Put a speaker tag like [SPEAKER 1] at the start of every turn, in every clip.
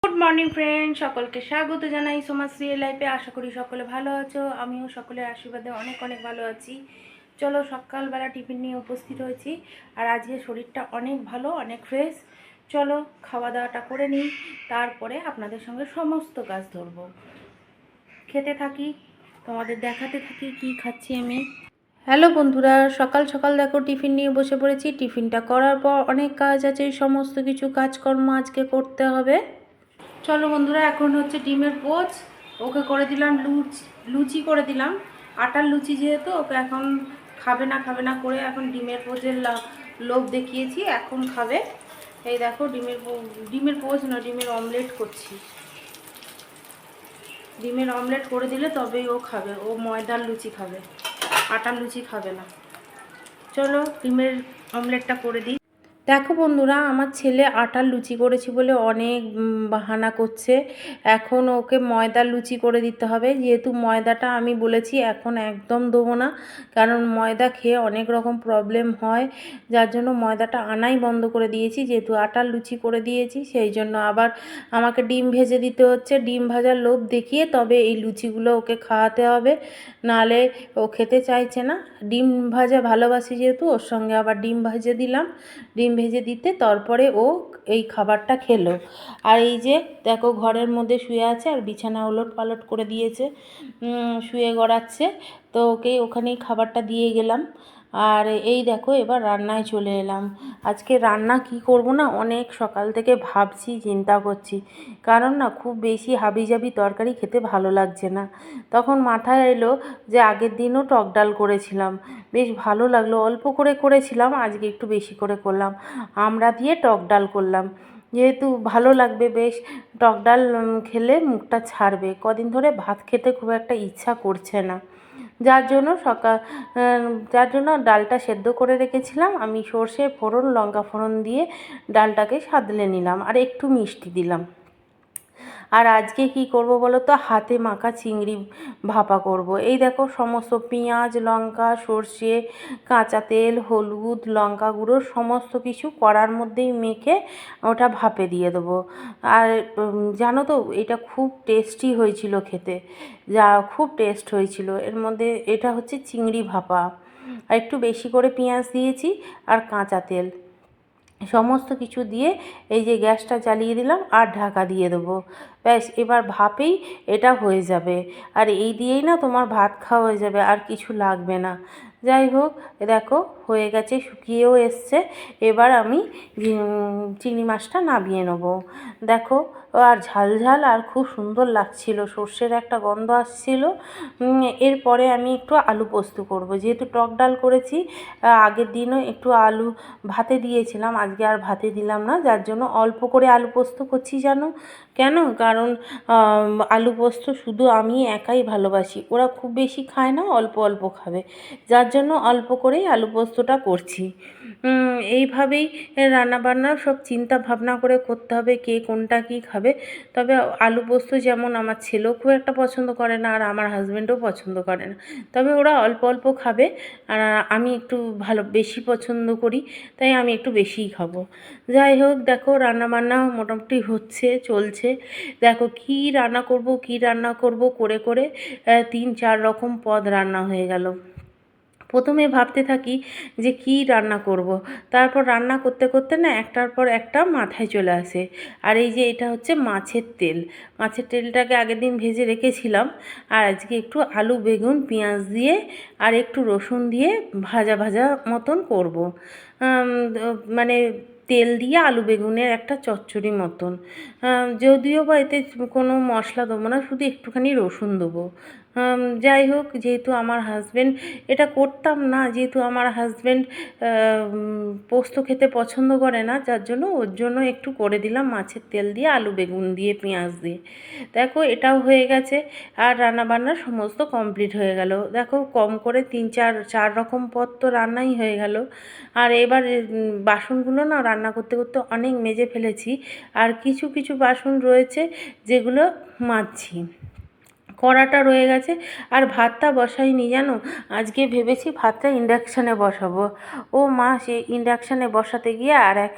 [SPEAKER 1] Good morning friend, সকলকে স্বাগত জানাই সোমাশ্রী লাইফে। আশা করি সকলে ভালো আছো। আমিও সকলের আশীর্বাদে অনেক অনেক ভালো আছি। চলো, সকালবেলা টিফিন নিয়ে উপস্থিত হয়েছি। আর আজকে শরীরটা অনেক ভালো, অনেক ফ্রেশ। চলো খাওয়া দাওয়াটা করে নিই, তারপরে আপনাদের সঙ্গে সমস্ত কাজ ধরবো। খেতে থাকি, তোমাদের দেখাতে থাকি কি খাচ্ছি আমি। হ্যালো বন্ধুরা, সকাল সকাল দেখো টিফিন নিয়ে বসে পড়েছি। টিফিনটা করার পর অনেক কাজ আছে, সমস্ত কিছু কাজকর্ম আজকে করতে হবে। চলো বন্ধুরা, এখন হচ্ছে ডিমের পোচ। ওকে করে দিলাম লুচি করে দিলাম। আটার লুচি যেহেতু, ওকে এখন খাবে না করে এখন ডিমের পোচের লোভ দেখিয়েছি, এখন খাবে। এই দেখো ডিমের পোচ না, ডিমের অমলেট করছি। ডিমের অমলেট করে দিলে তবেই ও খাবে। ও ময়দার লুচি খাবে, আটার লুচি খাবে না। চলো ডিমের অমলেটটা করে দিই। দেখো বন্ধুরা, আমার ছেলে আটার লুচি করেছি বলে অনেক বাহানা করছে। এখন ওকে ময়দার লুচি করে দিতে হবে, যেহেতু ময়দাটা আমি বলেছি এখন একদম দেবো না, কারণ ময়দা খেয়ে অনেক রকম প্রবলেম হয়। যার জন্য ময়দাটা আনাই বন্ধ করে দিয়েছি। যেহেতু আটার লুচি করে দিয়েছি, সেই জন্য আবার আমাকে ডিম ভেজে দিতে হচ্ছে। ডিম ভাজার লোভ দেখিয়ে তবে এই লুচিগুলো ওকে খাওয়াতে হবে, নাহলে ও খেতে চাইছে না। ডিম ভাজা ভালোবাসি যেহেতু, ওর সঙ্গে আবার ডিম ভেজে দিলাম। ডিম ভেজে দিতে তারপরে ও এই খাবারটা খেলো। আর এই যে দেখো, ঘরের মধ্যে শুয়ে আছে আর বিছানা ওলট পালট করে দিয়েছে, শুয়ে গড়াচ্ছে। তো ওকে ওখানেই খাবারটা দিয়ে গেলাম। আর এই দেখো, এবার রান্নায় চলে এলাম। আজকে রান্না কি করব না, অনেক সকাল থেকে ভাবছি, চিন্তা করছি, কারণ না খুব বেশি হাবিজাবি তরকারি খেতে ভালো লাগছে না। তখন মাথায় এলো যে আগের দিনও টক ডাল করেছিলাম, বেশ ভালো লাগলো। অল্প করে করেছিলাম, আজকে একটু বেশি করে করলাম। আমড়া দিয়ে টক ডাল করলাম, যেহেতু ভালো লাগবে বেশ। টক ডাল খেলে মুখটা ছাড়বে। কদিন ধরে ভাত খেতে খুব একটা ইচ্ছা করছে না, যার জন্য যার জন্য ডালটা সেদ্ধ করে রেখেছিলাম। আমি সর্ষে ফোড়ন, লঙ্কা ফোড়ন দিয়ে ডালটাকে সাদলে নিলাম আর একটু মিষ্টি দিলাম। আর আজকে কি করব বলো তো, হাতে মাখা চিংড়ি ভাপা করব। এই দেখো, সমস্ত পেঁয়াজ, লঙ্কা, সর্ষে, কাঁচা তেল, হলুদ, লঙ্কা গুঁড়ো সমস্ত কিছু কড়ার মধ্যেই মেখে ওটা ভাপে দিয়ে দেবো। আর জানো তো, এটা খুব টেস্টি হয়েছিল খেতে, যা খুব টেস্ট হয়েছিল। এর মধ্যে এটা হচ্ছে চিংড়ি ভাপা। আর একটু বেশি করে পেঁয়াজ দিয়েছি আর কাঁচা তেল, সমস্ত কিছু দিয়ে এই যে গ্যাসটা জ্বালিয়ে দিলাম আর ঢাকা দিয়ে দেবো। ব্যাস, এবার ভাপেই এটা হয়ে যাবে। আর এই দিয়েই না তোমার ভাত খাওয়া হয়ে যাবে, আর কিছু লাগবে না। যাই হোক, দেখো হয়ে গেছে, শুকিয়েও এসছে। এবার আমি চিংড়ি মাছটা নামিয়ে নেবো। দেখো, আর ঝাল ঝাল আর খুব সুন্দর লাগছিল, সর্ষের একটা গন্ধ আসছিল। এরপরে আমি একটু আলু পোস্ত করব, যেহেতু টক ডাল করেছি। আগের দিনও একটু আলু ভাতে দিয়েছিলাম, আজকে আর ভাতে দিলাম না, যার জন্য অল্প করে আলু পোস্ত করছি। জানো কেন? কারণ আলু পোস্ত শুধু আমি একাই ভালোবাসি, ওরা খুব বেশি খায় না, অল্প অল্প খাবে, যার জন্য অল্প করেই আলু পোস্তটা করছি। এইভাবেই রান্নাবান্নার সব চিন্তা ভাবনা করে করতে হবে, কে কোনটা কী খাবে। তবে আলু পোস্ত যেমন আমার ছেলেও খুব একটা পছন্দ করে না, আর আমার হাজব্যান্ডও পছন্দ করে না, তবে ওরা অল্প অল্প খাবে। আর আমি একটু বেশি পছন্দ করি, তাই আমি একটু বেশিই খাবো। যাই হোক, দেখো রান্নাবান্না মোটামুটি চলছে। দেখো কী রান্না করব করে করে 3-4 রকম পদ রান্না হয়ে গেল। প্রথমে ভাবতে থাকি যে কী রান্না করব, তারপর রান্না করতে করতে না একটার পর একটা মাথায় চলে আসে। আর এই যে এটা হচ্ছে মাছের তেল। মাছের তেলটাকে আগের দিন ভেজে রেখেছিলাম, আর আজকে একটু আলু, বেগুন, পেঁয়াজ দিয়ে আর একটু রসুন দিয়ে ভাজা ভাজা মতন করব। মানে তেল দিয়ে আলু বেগুনের একটা চচ্চড়ি মতন। যদিও বা এতে কোনো মশলা দেবো না, শুধু একটুখানি রসুন দেবো। যাই হোক, যেহেতু আমার হাজব্যান্ড, এটা করতাম না, যেহেতু আমার হাজব্যান্ড পোস্ত খেতে পছন্দ করে না, যার জন্য ওর জন্য একটু করে দিলাম মাছের তেল দিয়ে আলু বেগুন দিয়ে পেঁয়াজ দিয়ে। দেখো এটাও হয়ে গেছে, আর রান্নাবান্না সমস্ত কমপ্লিট হয়ে গেল। দেখো কম করে 3-4 রকম পদ তো রান্নাই হয়ে গেল। আর এবার বাসনগুলো না রান্না করতে করতে অনেক মেজে ফেলেছি, আর কিছু কিছু বাসন রয়েছে যেগুলো মাজছি। কড়াটা রয়ে গেছে। আর ভাতটা বসাইনি জানো, আজকে ভেবেছি ভাতটা ইন্ডাকশানে বসাবো। ও মা, সে ইন্ডাকশানে বসাতে গিয়ে আর এক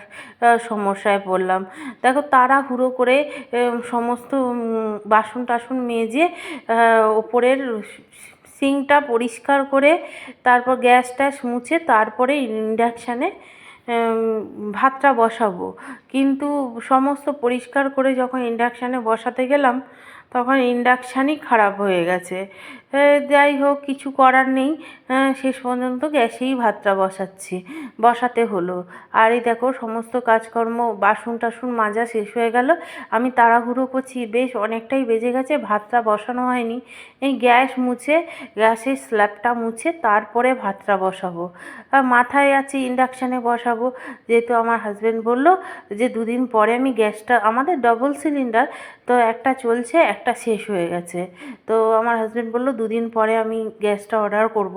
[SPEAKER 1] সমস্যায় পড়লাম। দেখো তাড়াহুড়ো করে সমস্ত বাসন টাসন মেজে ওপরের সিঙ্কটা পরিষ্কার করে তারপর গ্যাস ট্যাস মুছে তারপরে ইন্ডাকশানে ভাতটা বসাবো। কিন্তু সমস্ত পরিষ্কার করে যখন ইন্ডাকশানে বসাতে গেলাম তখন ইন্ডাকশানই খারাপ হয়ে গেছে। যাই হোক, কিছু করার নেই, শেষ পর্যন্ত গ্যাসেই ভাতটা বসাতে হলো। আর এই দেখো সমস্ত কাজকর্ম বাসন টাসন মাজা শেষ হয়ে গেল। আমি তাড়াহুড়ো করছি, বেশ অনেকটাই বেজে গেছে, ভাতটা বসানো হয়নি। এই গ্যাসের স্ল্যাবটা মুছে তারপরে ভাতটা বসাবো। মাথায় আছে ইন্ডাকশানে বসাবো, যেহেতু আমার হাজব্যান্ড বলল যে 2 দিন পরে আমি গ্যাসটা, আমাদের ডবল সিলিন্ডার তো, একটা চলছে একটা শেষ হয়ে গেছে। তো আমার হাজব্যান্ড বলল 2 দিন পরে আমি গ্যাসটা অর্ডার করব।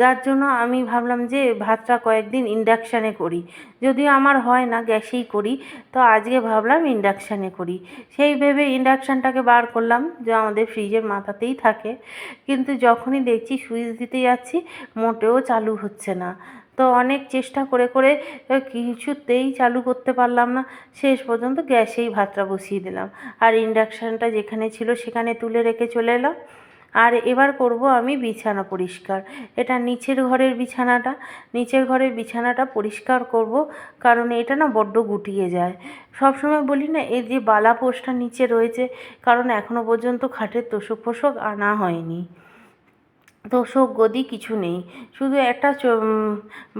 [SPEAKER 1] যার জন্য আমি ভাবলাম যে ভাতটা কয়েকদিন ইন্ডাকশানে করি, যদিও আমার হয় না, গ্যাসেই করি। তো আজকে ভাবলাম ইন্ডাকশানে করি, সেই ভেবে ইন্ডাকশানটাকে বার করলাম, যে আমাদের ফ্রিজের মাথাতেই থাকে। কিন্তু যখনই দেখছি সুইচ দিতে যাচ্ছি মোটেও চালু হচ্ছে না। তো অনেক চেষ্টা করে করে কিছুতেই চালু করতে পারলাম না। শেষ পর্যন্ত গ্যাসেই ভাতটা বসিয়ে দিলাম, আর ইন্ডাকশানটা যেখানে ছিল সেখানে তুলে রেখে চলে এলাম। আর এবার করব আমি বিছানা পরিষ্কার। এটা নিচের ঘরের বিছানাটা পরিষ্কার করব, কারণ এটা না বড্ড গুটিয়ে যায়। সবসময় বলি না, এই যে বালাপোষটা নিচে রয়েছে, কারণ এখনও পর্যন্ত খাটের তোষক ফোষক আনা হয়নি, তোষক গদি কিছু নেই, শুধু একটা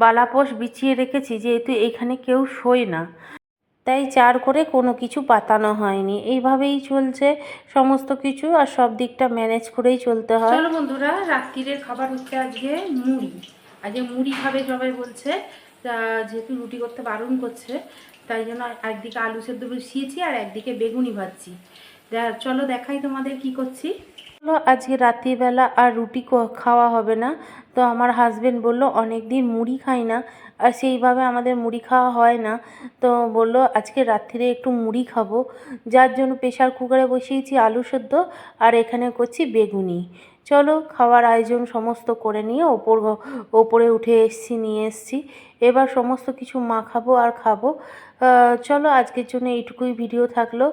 [SPEAKER 1] বালাপোষ বিছিয়ে রেখেছি, যেহেতু এখানে কেউ শোয় না, তাই চার করে কোনো কিছু পাতানো হয়নি। এইভাবেই চলছে সমস্ত কিছু, আর সব দিকটা ম্যানেজ করেই চলতে হয়। চলো বন্ধুরা, রাত্রিরের খাবার হচ্ছে আজকে মুড়ি। আজকে মুড়ি খাবে সবাই বলছে, তা যেহেতু রুটি করতে বারণ করছে, তাই জন্য একদিকে আলু সেদ্ধ বসিয়েছি আর একদিকে বেগুনি ভাজছি। চলো দেখাই তোমাদের কি করছি। আজকে রাত্রিবেলা আর রুটি খাওয়া হবে না। তো আমার হাজবেন্ড বলল অনেক দিন মুড়ি খাই না, আর সেইভাবে আমাদের মুড়ি খাওয়া হয় না। তো বলল আজকে রাত্রিরে একটু মুড়ি খাবো, যার জন্য প্রেশার কুকারে বসিয়েছি আলু সেদ্ধ, আর এখানে করছি বেগুনি। চলো খাওয়ার আয়োজন সমস্ত করে নিয়ে ওপরে নিয়ে এসছি। এবার সমস্ত কিছু মাখাবো আর খাবো। চলো আজকের জন্য এইটুকুই ভিডিও থাকলো।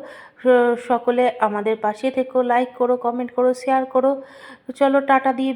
[SPEAKER 1] সকলে আমাদের পাশে থেকো, লাইক করো, কমেন্ট করো, শেয়ার করো। চলো টাটা দিয়ে